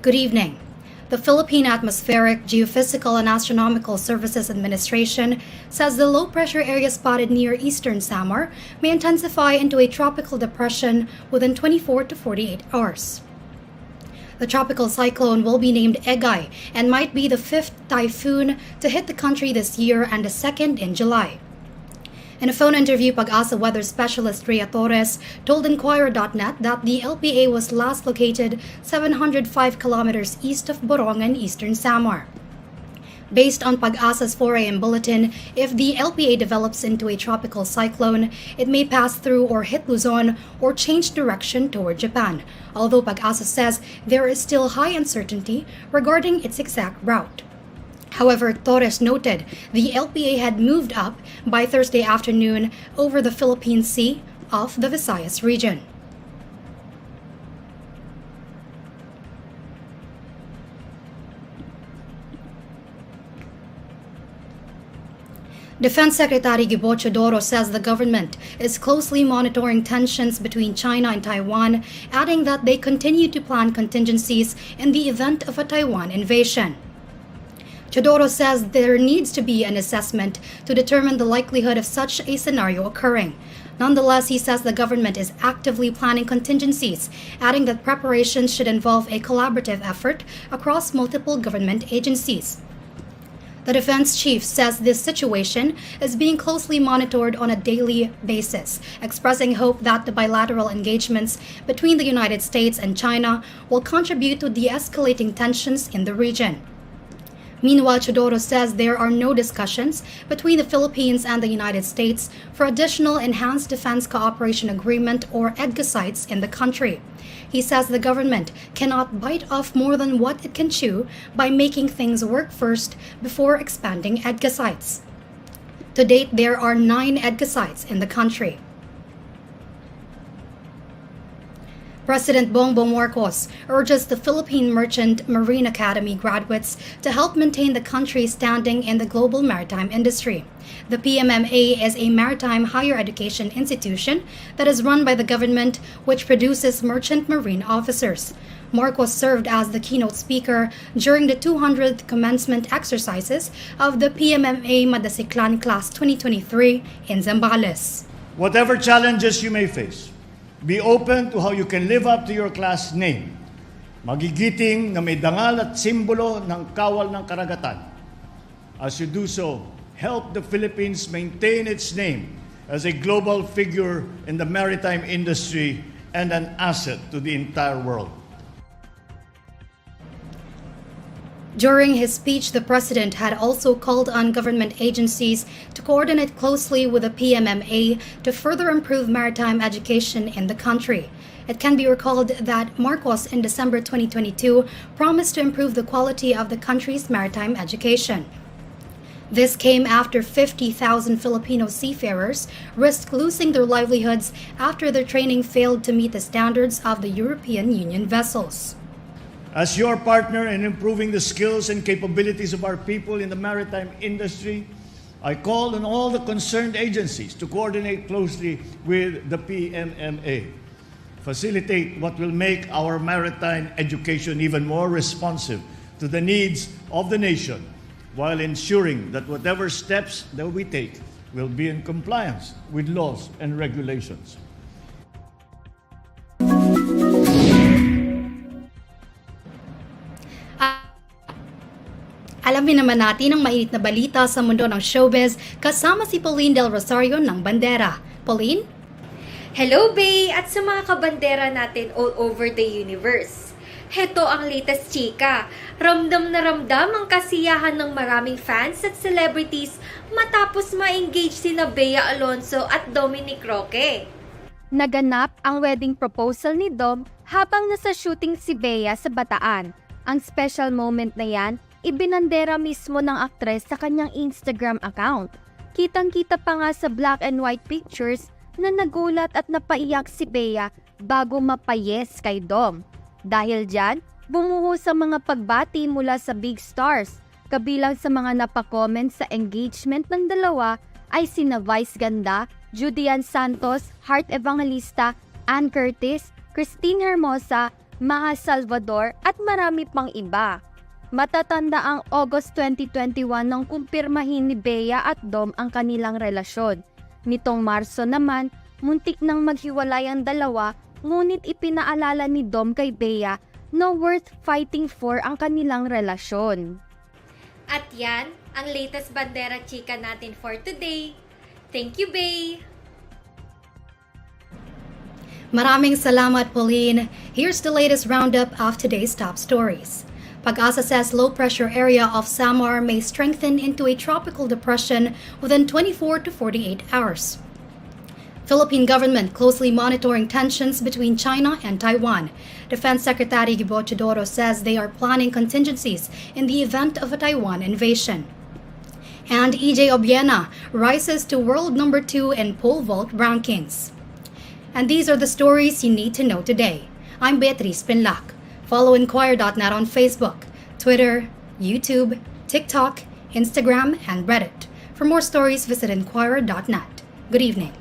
Good evening. The Philippine Atmospheric, Geophysical and Astronomical Services Administration says the low-pressure area spotted near eastern Samar may intensify into a tropical depression within 24 to 48 hours. The tropical cyclone will be named Egay and might be the fifth typhoon to hit the country this year and the second in July. In a phone interview, Pagasa weather specialist Rhea Torres told INQUIRER.net that the LPA was last located 705 kilometers east of Borong and eastern Samar. Based on Pagasa's 4 a.m. bulletin, if the LPA develops into a tropical cyclone, it may pass through or hit Luzon or change direction toward Japan, although Pagasa says there is still high uncertainty regarding its exact route. However, Torres noted the LPA had moved up by Thursday afternoon over the Philippine Sea off the Visayas region. Defense Secretary Gov't Teodoro says the government is closely monitoring tensions between China and Taiwan, adding that they continue to plan contingencies in the event of a Taiwan invasion. Teodoro says there needs to be an assessment to determine the likelihood of such a scenario occurring. Nonetheless, he says the government is actively planning contingencies, adding that preparations should involve a collaborative effort across multiple government agencies. The defense chief says this situation is being closely monitored on a daily basis, expressing hope that the bilateral engagements between the United States and China will contribute to de-escalating tensions in the region. Meanwhile, Teodoro says there are no discussions between the Philippines and the United States for additional Enhanced Defense Cooperation Agreement or Edca sites in the country. He says the government cannot bite off more than what it can chew by making things work first before expanding Edca sites. To date, there are 9 Edca sites in the country. President Bongbong Marcos urges the Philippine Merchant Marine Academy graduates to help maintain the country's standing in the global maritime industry. The PMMA is a maritime higher education institution that is run by the government, which produces merchant marine officers. Marcos served as the keynote speaker during the 200th commencement exercises of the PMMA Madasiklan Class 2023 in Zambales. Whatever challenges you may face, be open to how you can live up to your class name. Magigiting na may dangal at simbolo ng kawal ng karagatan. As you do so, help the Philippines maintain its name as a global figure in the maritime industry and an asset to the entire world. During his speech, the president had also called on government agencies to coordinate closely with the PMMA to further improve maritime education in the country. It can be recalled that Marcos in December 2022 promised to improve the quality of the country's maritime education. This came after 50,000 Filipino seafarers risked losing their livelihoods after their training failed to meet the standards of the European Union vessels. As your partner in improving the skills and capabilities of our people in the maritime industry, I call on all the concerned agencies to coordinate closely with the PMMA, facilitate what will make our maritime education even more responsive to the needs of the nation, while ensuring that whatever steps that we take will be in compliance with laws and regulations. Alamin naman natin ang mainit na balita sa mundo ng showbiz kasama si Pauline Del Rosario ng Bandera. Pauline? Hello, Bay! At sa mga kabandera natin all over the universe. Heto ang latest chika. Ramdam na ramdam ang kasiyahan ng maraming fans at celebrities matapos ma-engage sina Bea Alonzo at Dominic Roque. Naganap ang wedding proposal ni Dom habang nasa shooting si Bea sa Bataan. Ang special moment na yan, ibinandera mismo ng aktres sa kanyang Instagram account. Kitang-kita pa nga sa black and white pictures na nagulat at napaiyak si Bea bago mapayes kay Dom. Dahil dyan, bumuhos ang mga pagbati mula sa big stars. Kabilang sa mga napakomment sa engagement ng dalawa ay sina Vice Ganda, Judian Santos, Heart Evangelista, Ann Curtis, Christine Hermosa, Mga Salvador at marami pang iba. Matatanda ang August 2021 nang kumpirmahin ni Bea at Dom ang kanilang relasyon. Nitong Marso naman, muntik nang maghiwalay ang dalawa, ngunit ipinaalala ni Dom kay Bea na worth fighting for ang kanilang relasyon. At yan, ang latest bandera chika natin for today. Thank you, Bea! Maraming salamat, Pauline. Here's the latest roundup of today's top stories. Pagasa says low-pressure area of Samar may strengthen into a tropical depression within 24 to 48 hours. Philippine government closely monitoring tensions between China and Taiwan. Defense Secretary Gov't Teodoro says they are planning contingencies in the event of a Taiwan invasion. And Egay rises to world number 2 in pole vault rankings. And these are the stories you need to know today. I'm Beatriz Pinlac. Follow INQUIRER.net on Facebook, Twitter, YouTube, TikTok, Instagram, and Reddit. For more stories, visit INQUIRER.net. Good evening.